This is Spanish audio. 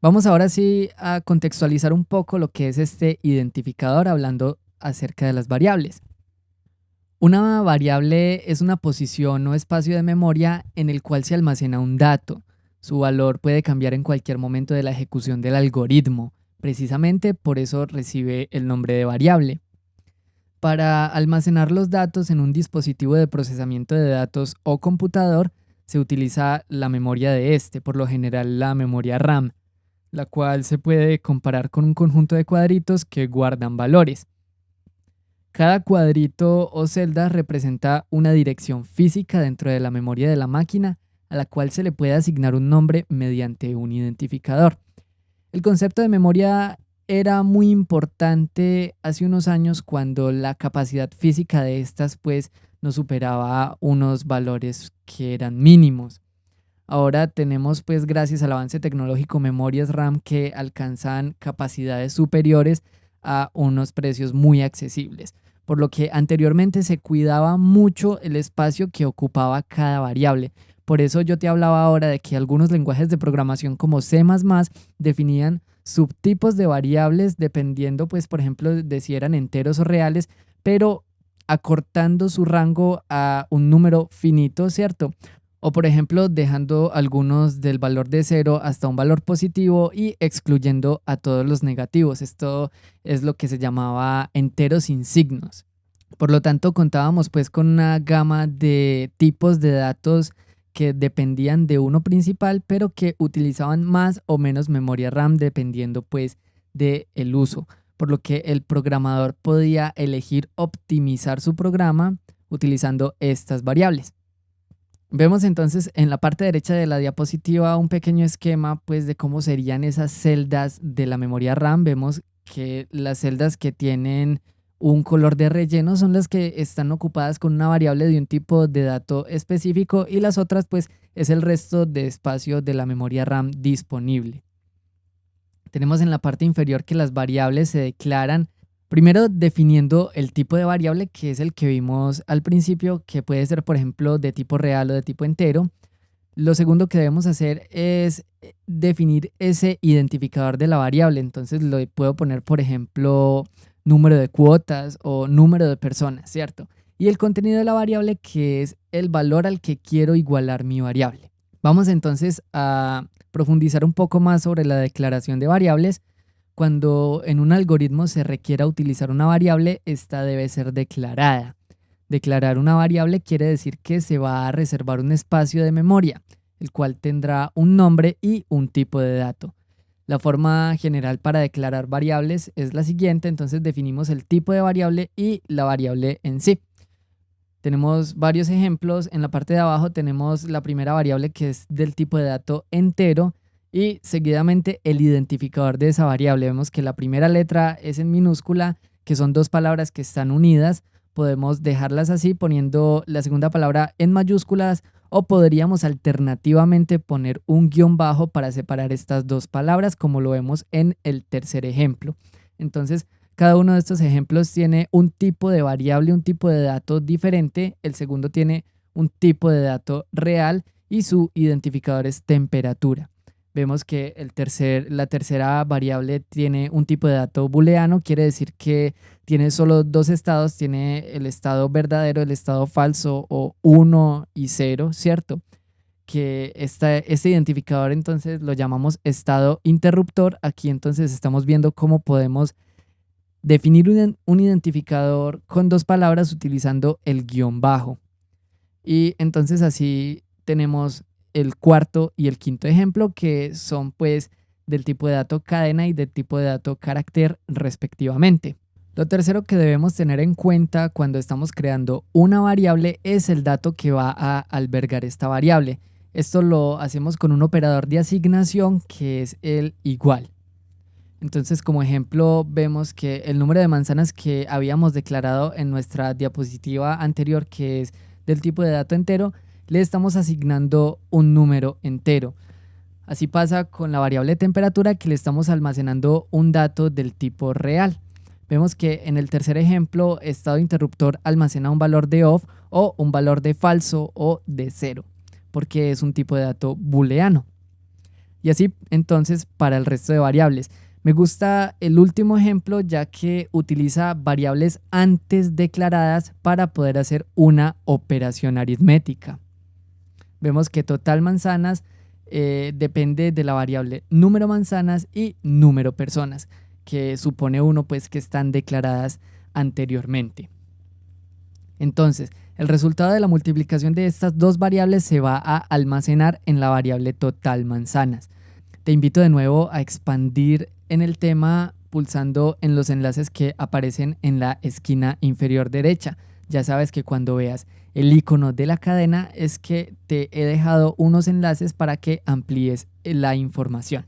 Vamos ahora sí a contextualizar un poco lo que es este identificador hablando acerca de las variables. Una variable es una posición o espacio de memoria en el cual se almacena un dato. Su valor puede cambiar en cualquier momento de la ejecución del algoritmo. Precisamente por eso recibe el nombre de variable. Para almacenar los datos en un dispositivo de procesamiento de datos o computador, se utiliza la memoria de este, por lo general la memoria RAM, la cual se puede comparar con un conjunto de cuadritos que guardan valores. Cada cuadrito o celda representa una dirección física dentro de la memoria de la máquina a la cual se le puede asignar un nombre mediante un identificador. El concepto de memoria era muy importante hace unos años cuando la capacidad física de estas pues no superaba unos valores que eran mínimos. Ahora tenemos pues gracias al avance tecnológico memorias RAM que alcanzan capacidades superiores a unos precios muy accesibles, por lo que anteriormente se cuidaba mucho el espacio que ocupaba cada variable. Por eso yo te hablaba ahora de que algunos lenguajes de programación como C++ definían subtipos de variables dependiendo pues por ejemplo de si eran enteros o reales, pero acortando su rango a un número finito, ¿cierto? O por ejemplo, dejando algunos del valor de cero hasta un valor positivo y excluyendo a todos los negativos. Esto es lo que se llamaba enteros sin signos. Por lo tanto, contábamos pues con una gama de tipos de datos que dependían de uno principal, pero que utilizaban más o menos memoria RAM dependiendo pues del uso. Por lo que el programador podía elegir optimizar su programa utilizando estas variables. Vemos entonces en la parte derecha de la diapositiva un pequeño esquema pues de cómo serían esas celdas de la memoria RAM. Vemos que las celdas que tienen un color de relleno son las que están ocupadas con una variable de un tipo de dato específico y las otras pues es el resto de espacio de la memoria RAM disponible. Tenemos en la parte inferior que las variables se declaran primero definiendo el tipo de variable, que es el que vimos al principio, que puede ser, por ejemplo, de tipo real o de tipo entero. Lo segundo que debemos hacer es definir ese identificador de la variable. Entonces lo puedo poner, por ejemplo, número de cuotas o número de personas, ¿cierto? Y el contenido de la variable, que es el valor al que quiero igualar mi variable. Vamos entonces a profundizar un poco más sobre la declaración de variables. Cuando en un algoritmo se requiera utilizar una variable, esta debe ser declarada. Declarar una variable quiere decir que se va a reservar un espacio de memoria, el cual tendrá un nombre y un tipo de dato. La forma general para declarar variables es la siguiente, entonces definimos el tipo de variable y la variable en sí. Tenemos varios ejemplos. En la parte de abajo tenemos la primera variable que es del tipo de dato entero y seguidamente el identificador de esa variable. Vemos que la primera letra es en minúscula, que son dos palabras que están unidas. Podemos dejarlas así poniendo la segunda palabra en mayúsculas o podríamos alternativamente poner un guión bajo para separar estas dos palabras como lo vemos en el tercer ejemplo. Entonces, cada uno de estos ejemplos tiene un tipo de variable, un tipo de dato diferente. El segundo tiene un tipo de dato real y su identificador es temperatura. Vemos que la tercera variable tiene un tipo de dato booleano, quiere decir que tiene solo dos estados, tiene el estado verdadero, el estado falso o 1 y 0, ¿cierto? Que este identificador entonces lo llamamos estado interruptor. Aquí entonces estamos viendo cómo podemos definir un identificador con dos palabras utilizando el guión bajo. Y entonces así tenemos el cuarto y el quinto ejemplo que son pues del tipo de dato cadena y del tipo de dato carácter respectivamente. Lo tercero que debemos tener en cuenta cuando estamos creando una variable es el dato que va a albergar esta variable. Esto lo hacemos con un operador de asignación que es el igual. Entonces, como ejemplo, vemos que el número de manzanas que habíamos declarado en nuestra diapositiva anterior, que es del tipo de dato entero, le estamos asignando un número entero. Así pasa con la variable temperatura, que le estamos almacenando un dato del tipo real. Vemos que en el tercer ejemplo, estado interruptor almacena un valor de off o un valor de falso o de cero, porque es un tipo de dato booleano. Y así entonces para el resto de variables. Me gusta el último ejemplo ya que utiliza variables antes declaradas para poder hacer una operación aritmética. Vemos que total manzanas depende de la variable número manzanas y número personas, que supone uno pues que están declaradas anteriormente. Entonces, el resultado de la multiplicación de estas dos variables se va a almacenar en la variable total manzanas. Te invito de nuevo a expandir en el tema pulsando en los enlaces que aparecen en la esquina inferior derecha. Ya sabes que cuando veas el icono de la cadena es que te he dejado unos enlaces para que amplíes la información.